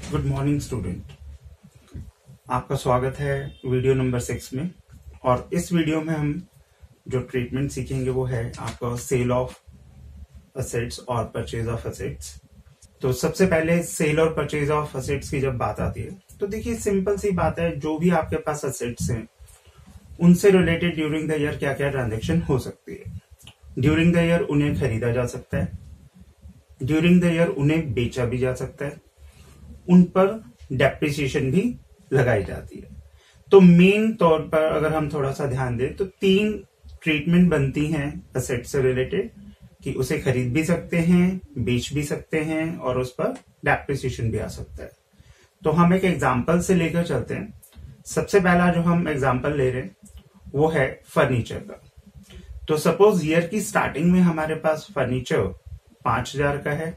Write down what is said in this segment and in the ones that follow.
Good morning student. आपका स्वागत है वीडियो नंबर 6 में। और इस वीडियो में हम जो ट्रीटमेंट सीखेंगे वो है आपका सेल ऑफ असेट्स और परचेज ऑफ असेट्स। तो सबसे पहले सेल और परचेज ऑफ असेट्स की जब बात आती है तो देखिए सिंपल सी बात है, जो भी आपके पास असेट्स हैं उनसे रिलेटेड ड्यूरिंग द ईयर क्या क्या ट्रांजेक्शन हो सकती है। ड्यूरिंग द ईयर उन्हें खरीदा जा सकता है, ड्यूरिंग द ईयर उन्हें बेचा भी जा सकता है, उन पर डेप्रिसिएशन भी लगाई जाती है। तो मेन तौर पर अगर हम थोड़ा सा ध्यान दें तो 3 ट्रीटमेंट बनती हैं असेट से रिलेटेड, कि उसे खरीद भी सकते हैं, बेच भी सकते हैं और उस पर डेप्रिसिएशन भी आ सकता है। तो हम एक एग्जांपल से लेकर चलते हैं। सबसे पहला जो हम एग्जांपल ले रहे हैं वो है फर्नीचर का। तो सपोज ईयर की स्टार्टिंग में हमारे पास फर्नीचर 5,000 का है।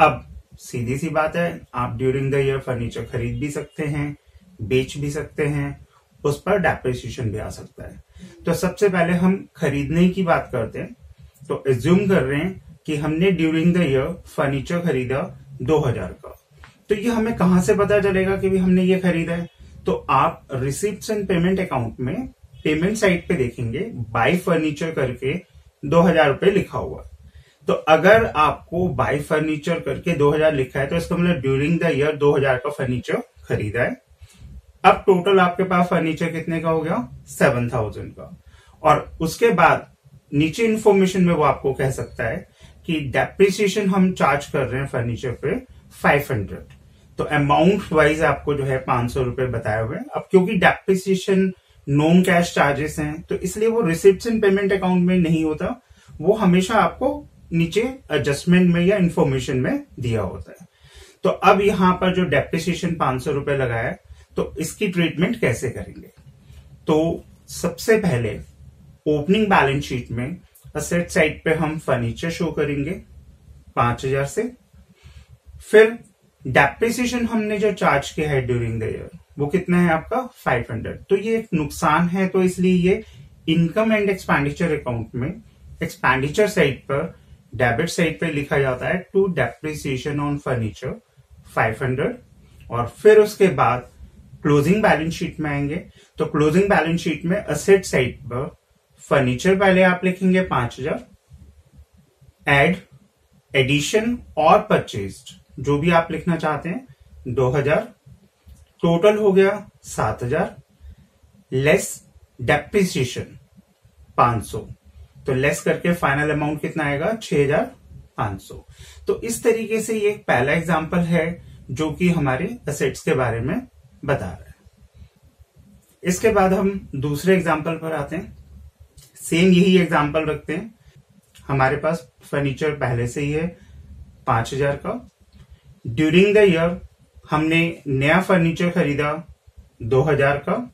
अब सीधी सी बात है, आप ड्यूरिंग द ईयर फर्नीचर खरीद भी सकते हैं, बेच भी सकते हैं, उस पर डेप्रिसिएशन भी आ सकता है। तो सबसे पहले हम खरीदने की बात करते हैं। तो एज्यूम कर रहे हैं कि हमने ड्यूरिंग द ईयर फर्नीचर खरीदा 2,000 का। तो ये हमें कहां से पता चलेगा कि भी हमने ये खरीदा है? तो आप रिसिप्ट्स एंड पेमेंट अकाउंट में पेमेंट साइड पे देखेंगे बाय फर्नीचर करके 2,000 रुपए लिखा हुआ है। तो अगर आपको बाय फर्नीचर करके 2,000 लिखा है तो इसका मतलब ड्यूरिंग द ईयर 2,000 का फर्नीचर खरीदा है। अब टोटल आपके पास फर्नीचर कितने का हो गया? 7,000 का। और उसके बाद नीचे इंफॉर्मेशन में वो आपको कह सकता है कि डेप्रिसिएशन हम चार्ज कर रहे हैं फर्नीचर पे 500। तो अमाउंट वाइज आपको जो है 500 रुपए बताए हुए हैं। अब क्योंकि डेप्रिसिएशन नॉन कैश चार्जेस हैं तो इसलिए वो रिसिप्ट्स एंड पेमेंट अकाउंट में नहीं होता, वो हमेशा आपको नीचे एडजस्टमेंट में या इंफॉर्मेशन में दिया होता है। तो अब यहां पर जो डेप्रिसिएशन 500 रुपए लगाया है तो इसकी ट्रीटमेंट कैसे करेंगे? तो सबसे पहले ओपनिंग बैलेंस शीट में असेट साइड पे हम फर्नीचर शो करेंगे 5,000 से। फिर डेप्रिसिएशन हमने जो चार्ज किया है ड्यूरिंग द ईयर वो कितना है आपका? 500। तो ये एक नुकसान है, तो इसलिए ये इनकम एंड एक्सपेंडिचर अकाउंट में एक्सपेंडिचर साइड पर डेबिट साइड पे लिखा जाता है टू डेप्रिसिएशन ऑन फर्नीचर 500। और फिर उसके बाद क्लोजिंग बैलेंस शीट में आएंगे। तो क्लोजिंग बैलेंस शीट में असेट साइड पर फर्नीचर पहले आप लिखेंगे 5,000, एड एडिशन और परचेज्ड जो भी आप लिखना चाहते हैं 2,000, टोटल हो गया 7,000, लेस डेप्रिसिएशन 500। तो लेस करके फाइनल अमाउंट कितना आएगा? 6,500। तो इस तरीके से ये एक पहला एग्जांपल है जो कि हमारे असेट्स के बारे में बता रहा है। इसके बाद हम दूसरे एग्जांपल पर आते हैं। सेम यही एग्जांपल रखते हैं। हमारे पास फर्नीचर पहले से ही है 5,000 का। ड्यूरिंग द ईयर हमने नया फर्नीचर खरीदा 2,000 का,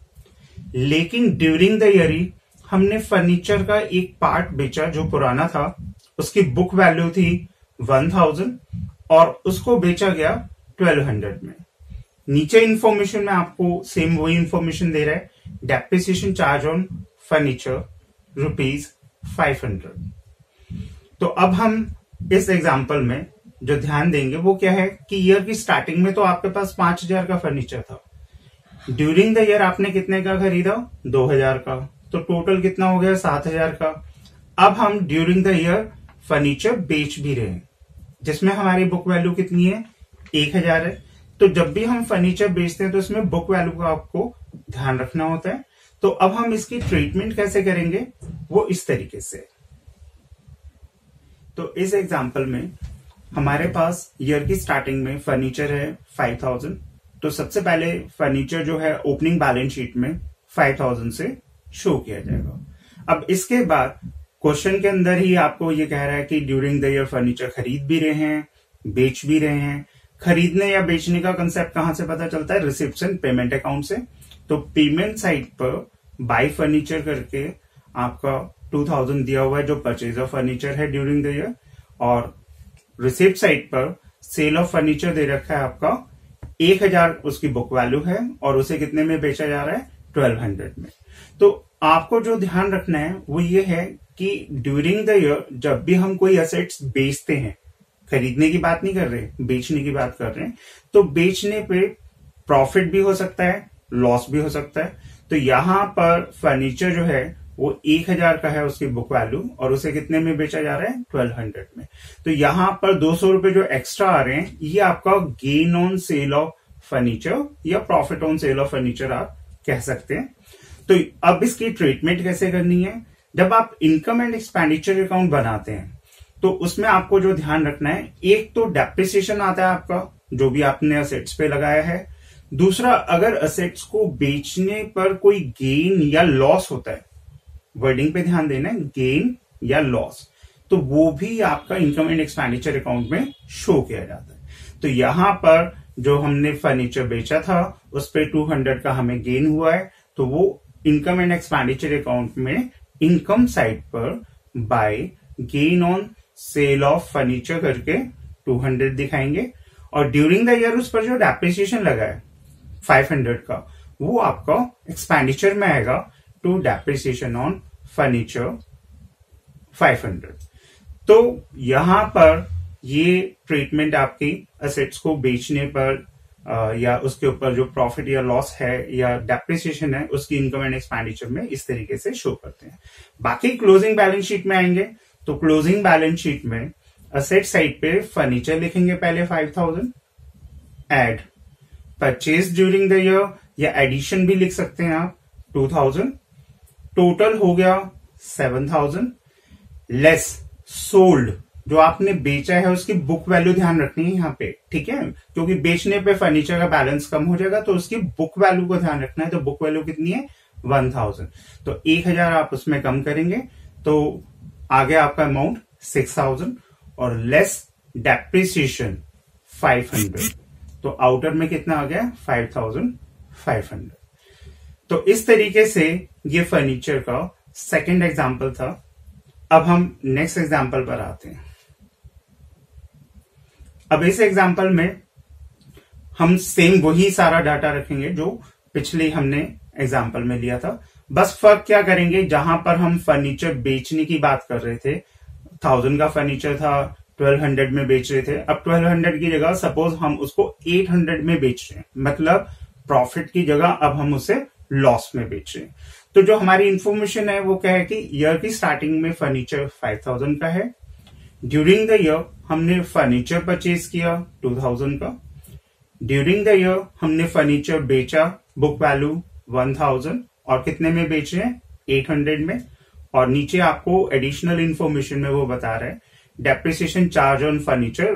लेकिन ड्यूरिंग द ईयर ही हमने फर्नीचर का एक पार्ट बेचा जो पुराना था। उसकी बुक वैल्यू थी 1,000 और उसको बेचा गया 1,200 में। नीचे इंफॉर्मेशन में आपको सेम वही इंफॉर्मेशन दे रहा है, डेप्रिसिएशन चार्ज ऑन फर्नीचर ₹500। तो अब हम इस एग्जांपल में जो ध्यान देंगे वो क्या है कि ईयर की स्टार्टिंग में तो आपके पास 5,000 का फर्नीचर था। ड्यूरिंग द ईयर आपने कितने का खरीदा? 2,000 का। तो टोटल कितना हो गया? 7,000 का। अब हम ड्यूरिंग द ईयर फर्नीचर बेच भी रहे हैं जिसमें हमारी बुक वैल्यू कितनी है? 1,000 है। तो जब भी हम फर्नीचर बेचते हैं तो इसमें बुक वैल्यू का आपको ध्यान रखना होता है। तो अब हम इसकी ट्रीटमेंट कैसे करेंगे वो इस तरीके से। तो इस एग्जांपल में हमारे पास ईयर की स्टार्टिंग में फर्नीचर है 5,000। तो सबसे पहले फर्नीचर जो है ओपनिंग बैलेंस शीट में 5,000 से शो किया जाएगा। अब इसके बाद क्वेश्चन के अंदर ही आपको ये कह रहा है कि ड्यूरिंग द ईयर फर्नीचर खरीद भी रहे हैं, बेच भी रहे हैं। खरीदने या बेचने का कंसेप्ट कहां से पता चलता है? रिसिप्ट्स एंड पेमेंट अकाउंट से। तो पेमेंट साइड पर बाय फर्नीचर करके आपका 2,000 दिया हुआ है जो परचेज ऑफ फर्नीचर है ड्यूरिंग द ईयर, और रिसिप्ट साइड पर सेल ऑफ फर्नीचर दे रखा है आपका 1,000 उसकी बुक वैल्यू है और उसे कितने में बेचा जा रहा है? 1,200 में। तो आपको जो ध्यान रखना है वो ये है कि ड्यूरिंग द ईयर जब भी हम कोई एसेट्स बेचते हैं खरीदने की बात नहीं कर रहे, बेचने की बात कर रहे हैं। तो बेचने पे प्रॉफिट भी हो सकता है, लॉस भी हो सकता है। तो यहां पर फर्नीचर जो है वो 1000 का है उसकी बुक वैल्यू, और उसे कितने में बेचा जा रहा है, 1200 में। तो यहां पर 200 रुपए जो एक्स्ट्रा आ रहे हैं, ये आपका gain on sale of furniture या profit on sale of furniture आप कह सकते हैं। तो अब इसकी ट्रीटमेंट कैसे करनी है, जब आप इनकम एंड एक्सपेंडिचर अकाउंट बनाते हैं तो उसमें आपको जो ध्यान रखना है, एक तो डेप्रिसिएशन आता है आपका जो भी आपने असेट्स पे लगाया है। दूसरा, अगर असेट्स को बेचने पर कोई गेन या लॉस होता है, वर्डिंग पे ध्यान देना है, गेन या लॉस, तो वो भी आपका इनकम एंड एक्सपेंडिचर अकाउंट में शो किया जाता है। तो यहां पर जो हमने फर्नीचर बेचा था उस पे 200 का हमें गेन हुआ है, तो वो इनकम एंड एक्सपेंडिचर अकाउंट में इनकम साइड पर by gain on sale of furniture करके 200 दिखाएंगे, और ड्यूरिंग द ईयर उस पर जो डेप्रिसिएशन लगा है 500 का, वो आपका एक्सपेंडिचर में आएगा टू डेप्रिसिएशन ऑन फर्नीचर 500। तो यहां पर ये ट्रीटमेंट आपकी असेट्स को बेचने पर या उसके ऊपर जो प्रॉफिट या लॉस है या डेप्रिसिएशन है उसकी इनकम एंड एक्सपेंडिचर में इस तरीके से शो करते हैं। बाकी क्लोजिंग बैलेंस शीट में आएंगे तो क्लोजिंग बैलेंस शीट में असेट साइड पे फर्नीचर लिखेंगे पहले 5000, add purchase during the year या एडिशन भी लिख सकते हैं आप 2000, टोटल हो गया 7000, लेस सोल्ड जो आपने बेचा है उसकी बुक वैल्यू ध्यान रखनी है यहाँ पे, ठीक है, क्योंकि बेचने पे फर्नीचर का बैलेंस कम हो जाएगा, तो उसकी बुक वैल्यू को ध्यान रखना है। तो बुक वैल्यू कितनी है, 1000, तो 1000 आप उसमें कम करेंगे तो आगे आपका अमाउंट 6000, और लेस डेप्रिसिएशन 500, तो आउटर में कितना आ गया 5500। तो इस तरीके से ये फर्नीचर का सेकंड एग्जांपल था। अब हम नेक्स्ट एग्जांपल पर आते हैं। अब इस एग्जांपल में हम सेम वही सारा डाटा रखेंगे जो पिछले हमने एग्जांपल में लिया था, बस फर्क क्या करेंगे, जहां पर हम फर्नीचर बेचने की बात कर रहे थे, 1000 का फर्नीचर था, 1200 में बेच रहे थे, अब 1200 की जगह सपोज हम उसको 800 में बेच रहे हैं, मतलब प्रॉफिट की जगह अब हम उसे लॉस में बेच रहे हैं। तो जो हमारी इंफॉर्मेशन है वो क्या है कि ईयर की स्टार्टिंग में फर्नीचर 5000 का है, ड्यूरिंग द ईयर हमने फर्नीचर परचेज किया 2000 का, ड्यूरिंग द ईयर हमने फर्नीचर बेचा बुक वैल्यू 1000, और कितने में बेच रहे हैं 800 में, और नीचे आपको एडिशनल इंफॉर्मेशन में वो बता रहा है डेप्रिसिएशन चार्ज ऑन फर्नीचर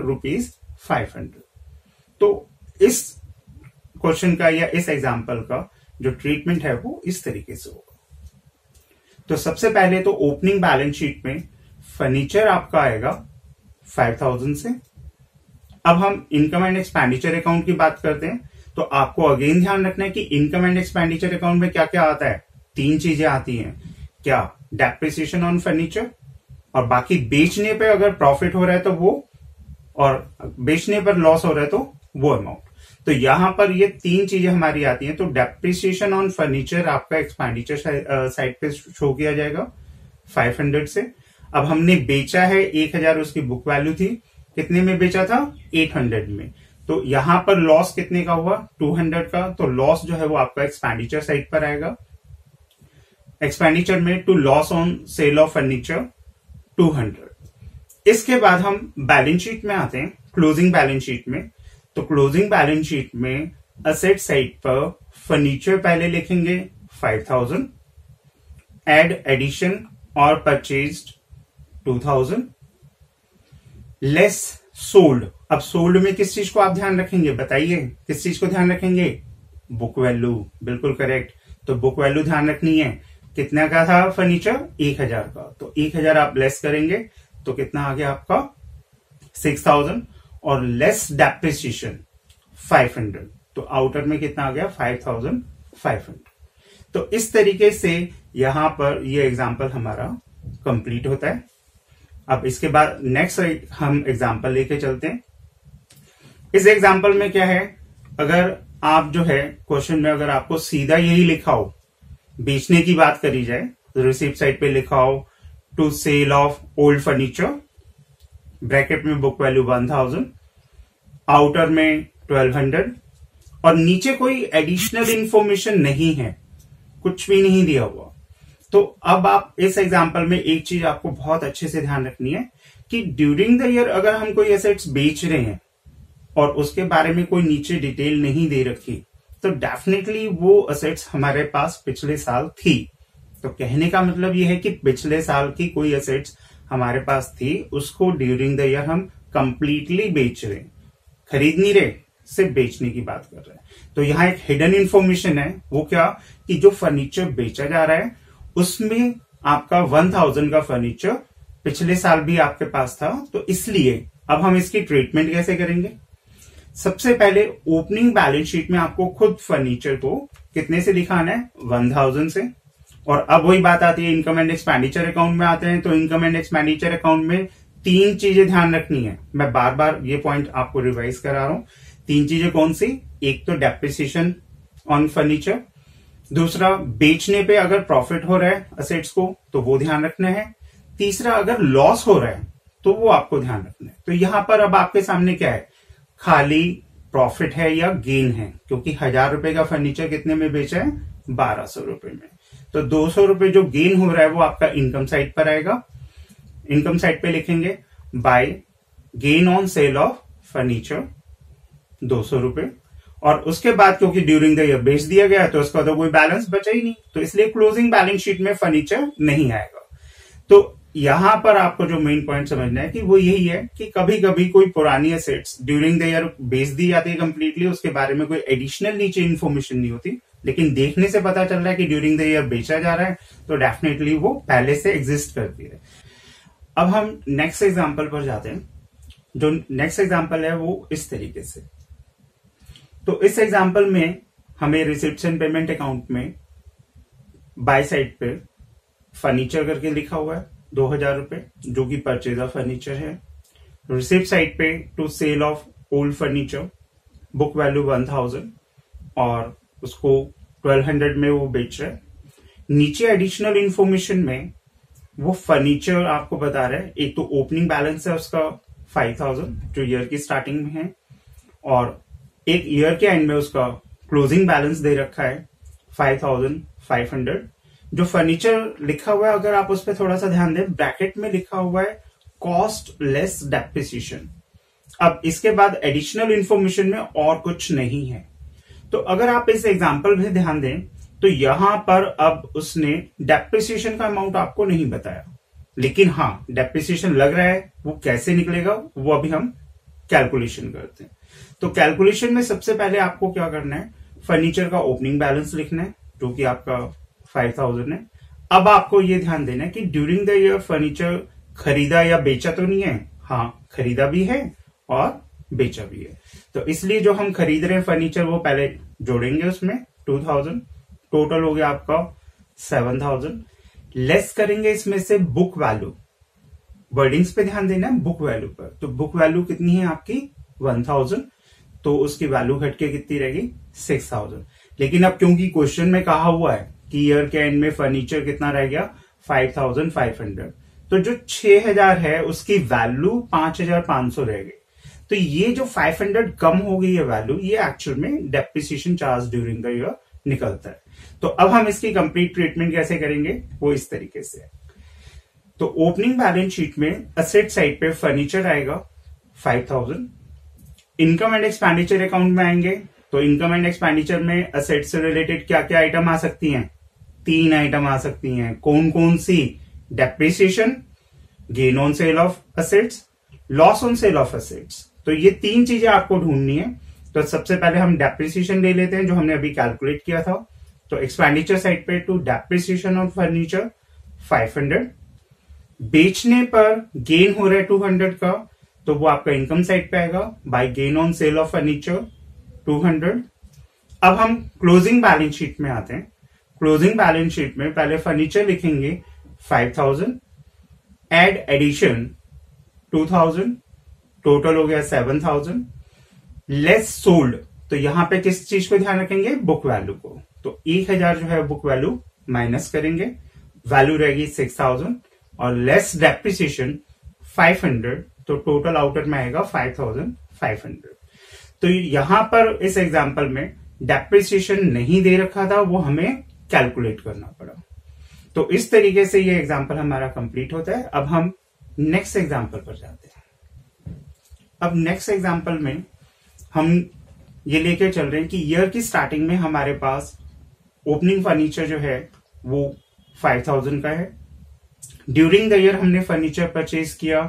₹500। तो इस क्वेश्चन का या इस एग्जांपल का जो ट्रीटमेंट है वो इस तरीके से होगा। तो सबसे पहले तो ओपनिंग बैलेंस शीट में फर्नीचर आपका आएगा 5000 से। अब हम इनकम एंड एक्सपेंडिचर अकाउंट की बात करते हैं, तो आपको अगेन ध्यान रखना है कि इनकम एंड एक्सपेंडिचर अकाउंट में क्या क्या आता है, 3 चीजें आती हैं, क्या, डेप्रिसिएशन ऑन फर्नीचर, और बाकी बेचने पे अगर प्रॉफिट हो रहा है तो वो, और बेचने पर लॉस हो रहा है तो वो अमाउंट। तो यहां पर ये 3 चीजें हमारी आती हैं। तो डेप्रिसिएशन ऑन फर्नीचर आपका एक्सपेंडिचर साइड पे शो किया जाएगा 500 से। अब हमने बेचा है 1000, उसकी बुक वैल्यू थी, कितने में बेचा था 800 में, तो यहां पर लॉस कितने का हुआ 200 का, तो लॉस जो है वो आपका एक्सपेंडिचर साइड पर आएगा। एक्सपेंडिचर में to loss on sale of furniture 200। इसके बाद हम बैलेंस शीट में आते हैं, क्लोजिंग बैलेंस शीट में। तो क्लोजिंग बैलेंस शीट में असेट साइड पर फर्नीचर पहले लिखेंगे 5000, एड एडिशन और परचेज्ड 2000, लेस सोल्ड। अब सोल्ड में किस चीज को आप ध्यान रखेंगे, बताइए किस चीज को ध्यान रखेंगे, बुक वैल्यू, बिल्कुल करेक्ट। तो बुक वैल्यू ध्यान रखनी है, कितना का था फर्नीचर 1000 का, तो 1000 आप लेस करेंगे तो कितना आ गया आपका 6000, और लेस डेप्रिसिएशन 500, तो आउटर में कितना आ गया 5500। तो इस तरीके से यहां पर ये एग्जाम्पल हमारा कंप्लीट होता है। अब इसके बाद नेक्स्ट हम एग्जाम्पल लेके चलते हैं। इस एग्जाम्पल में क्या है, अगर आप जो है क्वेश्चन में अगर आपको सीधा यही लिखा हो, बेचने की बात करी जाए तो रिसीप्ट साइड पे लिखा हो to sale of old furniture bracket में बुक वैल्यू 1000, आउटर में 1200 और नीचे कोई एडिशनल इंफॉर्मेशन नहीं है, कुछ भी नहीं दिया हुआ। तो अब आप इस एग्जांपल में एक चीज आपको बहुत अच्छे से ध्यान रखनी है कि ड्यूरिंग द ईयर अगर हम कोई एसेट्स बेच रहे हैं और उसके बारे में कोई नीचे डिटेल नहीं दे रखी, तो डेफिनेटली वो एसेट्स हमारे पास पिछले साल थी। तो कहने का मतलब ये है कि पिछले साल की कोई एसेट्स हमारे पास थी, उसको ड्यूरिंग द ईयर हम कंप्लीटली बेच रहे हैं, खरीद नहीं रहे, सिर्फ बेचने की बात कर रहे हैं। तो यहाँ एक हिडन इंफॉर्मेशन है, वो क्या कि जो फर्नीचर बेचा जा रहा है उसमें आपका 1000 का फर्नीचर पिछले साल भी आपके पास था। तो इसलिए अब हम इसकी ट्रीटमेंट कैसे करेंगे? सबसे पहले ओपनिंग बैलेंस शीट में आपको खुद फर्नीचर को कितने से दिखाना है? 1000 से। और अब वही बात आती है, इनकम एंड एक्सपेंडिचर अकाउंट में आते हैं। तो इनकम एंड एक्सपेंडिचर अकाउंट में 3 चीजें ध्यान रखनी है। मैं बार बार ये पॉइंट आपको रिवाइज करा रहा हूं। 3 चीजें कौन सी? एक तो डेप्रिसिएशन ऑन फर्नीचर, दूसरा बेचने पे अगर प्रॉफिट हो रहा है असेट्स को तो वो ध्यान रखना है, तीसरा अगर लॉस हो रहा है तो वो आपको ध्यान रखना है। तो यहां पर अब आपके सामने क्या है? खाली प्रॉफिट है या गेन है, क्योंकि 1000 रुपए का फर्नीचर कितने में बेचा है? 1200 रुपए में। तो 200 रुपए जो गेन हो रहा है वो आपका इनकम साइड पर आएगा। इनकम साइड पे लिखेंगे by gain on sale of furniture 200 रुपए। और उसके बाद क्योंकि ड्यूरिंग द ईयर बेच दिया गया तो उसका तो कोई बैलेंस बचा ही नहीं, तो इसलिए क्लोजिंग बैलेंस शीट में फर्नीचर नहीं आएगा। तो यहां पर आपको जो मेन पॉइंट समझना है कि वो यही है कि कभी कभी कोई पुरानी एसेट्स ड्यूरिंग द ईयर बेच दी जाती है कंप्लीटली, उसके बारे में कोई एडिशनल नीचे इन्फॉर्मेशन नहीं होती, लेकिन देखने से पता चल रहा है कि ड्यूरिंग द ईयर बेचा जा रहा है, तो डेफिनेटली वो पहले से एग्जिस्ट करती है। अब हम नेक्स्ट एग्जाम्पल पर जाते हैं। जो नेक्स्ट एग्जाम्पल है वो इस तरीके से। तो इस एग्जाम्पल में हमें रिसिप्ट्स एंड पेमेंट अकाउंट में बाय साइड पे फर्नीचर करके लिखा हुआ है 2000 रुपए, जो कि परचेज ऑफ फर्नीचर है। रिसिप्ट साइड पे to sale of old furniture, book value 1000 और उसको 1200 में वो बेच रहा है। नीचे एडिशनल इंफॉर्मेशन में वो फर्नीचर आपको बता रहा है, एक तो ओपनिंग बैलेंस है उसका 5000 जो ईयर की स्टार्टिंग में है, और एक ईयर के एंड में उसका क्लोजिंग बैलेंस दे रखा है 5500। जो फर्नीचर लिखा हुआ है अगर आप उस पर थोड़ा सा ध्यान दें, ब्रैकेट में लिखा हुआ है कॉस्ट लेस डेप्रिसिएशन। अब इसके बाद एडिशनल इंफॉर्मेशन में और कुछ नहीं है। तो अगर आप इस एग्जांपल में ध्यान दें तो यहां पर अब उसने डेप्रिसिएशन का अमाउंट आपको नहीं बताया, लेकिन हाँ डेप्रिसिएशन लग रहा है। वो कैसे निकलेगा वो अभी हम कैलकुलेशन करते हैं। तो कैलकुलेशन में सबसे पहले आपको क्या करना है? फर्नीचर का ओपनिंग बैलेंस लिखना है जो कि आपका 5000 है। अब आपको ये ध्यान देना है कि ड्यूरिंग द ईयर फर्नीचर खरीदा या बेचा तो नहीं है? हाँ, खरीदा भी है और बेचा भी है। तो इसलिए जो हम खरीद रहे हैं फर्नीचर वो पहले जोड़ेंगे उसमें 2000, टोटल हो गया आपका 7000। लेस करेंगे इसमें से बुक वैल्यू, वर्डिंग्स पे ध्यान देना है, बुक वैल्यू पर। तो बुक वैल्यू कितनी है आपकी? 1000, तो उसकी वैल्यू घट के कितनी रहेगी? 6000। लेकिन अब क्योंकि क्वेश्चन में कहा हुआ है कि ईयर के एंड में फर्नीचर कितना रह गया? 5500, तो जो 6000 है उसकी वैल्यू 5500 रह गई। तो ये जो 500 कम हो गई है वैल्यू, ये एक्चुअल में depreciation charge during the year निकलता है। तो अब हम इसकी कंप्लीट ट्रीटमेंट कैसे करेंगे? वो इस तरीके से। तो ओपनिंग बैलेंस शीट में असेट साइड पे फर्नीचर आएगा 5000। इनकम एंड एक्सपेंडिचर अकाउंट में आएंगे तो इनकम एंड एक्सपेंडिचर में असेट से रिलेटेड क्या क्या आइटम आ सकती हैं? 3 आइटम आ सकती हैं। कौन कौन सी? Depreciation, gain on sale of assets, loss on sale of assets. तो ये 3 चीजें आपको ढूंढनी है। तो सबसे पहले हम डेप्रिसिएशन ले लेते हैं जो हमने अभी कैलकुलेट किया था। तो एक्सपेंडिचर साइड पे टू डेप्रिसिएशन ऑन फर्नीचर 500, बेचने पर गेन हो रहा है 200 का, तो वो आपका इनकम साइड पे आएगा by gain on sale of furniture 200। अब हम क्लोजिंग बैलेंस शीट में आते हैं। क्लोजिंग बैलेंस शीट में पहले फर्नीचर लिखेंगे 5000, एड एडिशन 2000, टोटल हो गया 7000, लेस सोल्ड। तो यहां पे किस चीज को ध्यान रखेंगे? बुक वैल्यू को। तो 1000 जो है बुक वैल्यू माइनस करेंगे, वैल्यू रहेगी 6000, और लेस डेप्रिसिएशन 500, तो टोटल आउटर में आएगा 5500। तो यहां पर इस एग्जांपल में डेप्रिसिएशन नहीं दे रखा था, वो हमें कैलकुलेट करना पड़ा। तो इस तरीके से ये एग्जांपल हमारा कंप्लीट होता है। अब हम नेक्स्ट एग्जांपल पर जाते हैं। अब नेक्स्ट एग्जांपल में हम ये लेके चल रहे हैं कि ईयर की स्टार्टिंग में हमारे पास ओपनिंग फर्नीचर जो है वो 5000 का है। ड्यूरिंग द ईयर हमने फर्नीचर परचेज किया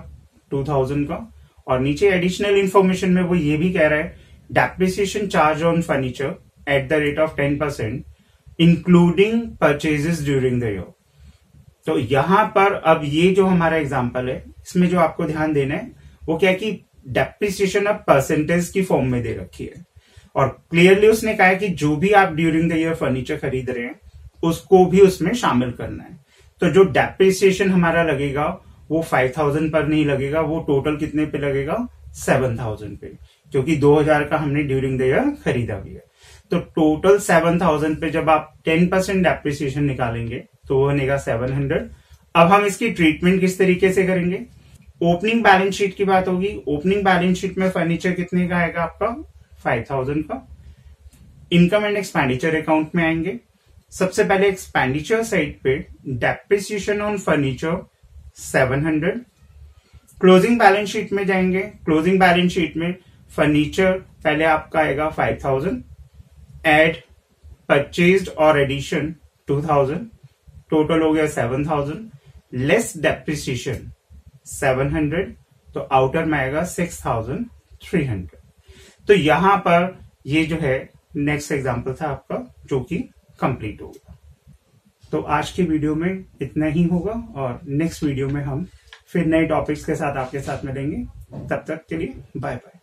2000 का, और नीचे एडिशनल इंफॉर्मेशन में वो ये भी कह रहा है depreciation charge on furniture at the rate of 10% including purchases during the year. तो यहां पर अब ये जो हमारा एग्जांपल है, इसमें जो आपको ध्यान देना है वो क्या है कि डेप्रिसिएशन अब परसेंटेज की फॉर्म में दे रखी है, और क्लियरली उसने कहा है कि जो भी आप ड्यूरिंग द ईयर फर्नीचर खरीद रहे हैं उसको भी उसमें शामिल करना है। तो जो डेप्रिसिएशन हमारा लगेगा वो 5000 पर नहीं लगेगा, वो टोटल कितने पे लगेगा 7000 पे, क्योंकि 2000 का हमने ड्यूरिंग द ईयर खरीदा भी है। तो टोटल 7000 पे जब आप 10% डेप्रिसिएशन निकालेंगे तो वो बनेगा 700। अब हम इसकी ट्रीटमेंट किस तरीके से करेंगे? ओपनिंग बैलेंस शीट की बात होगी। ओपनिंग बैलेंस शीट में फर्नीचर कितने का आएगा आपका 5000 का। इनकम एंड एक्सपेंडिचर अकाउंट में आएंगे। सबसे पहले एक्सपेंडिचर साइड पे depreciation on furniture 700। Closing balance sheet में जाएंगे। क्लोजिंग बैलेंस शीट में फर्नीचर पहले आपका आएगा 5000, एड परचेज्ड और एडिशन 2000, टोटल हो गया 7000, लेस डेप्रिसिएशन 700, तो आउटर में आएगा 6300। तो यहां पर ये जो है नेक्स्ट एग्जांपल था आपका जो कि कंप्लीट होगा। तो आज की वीडियो में इतना ही होगा, और नेक्स्ट वीडियो में हम फिर नए टॉपिक्स के साथ आपके साथ मिलेंगे। तब तक के लिए बाय बाय।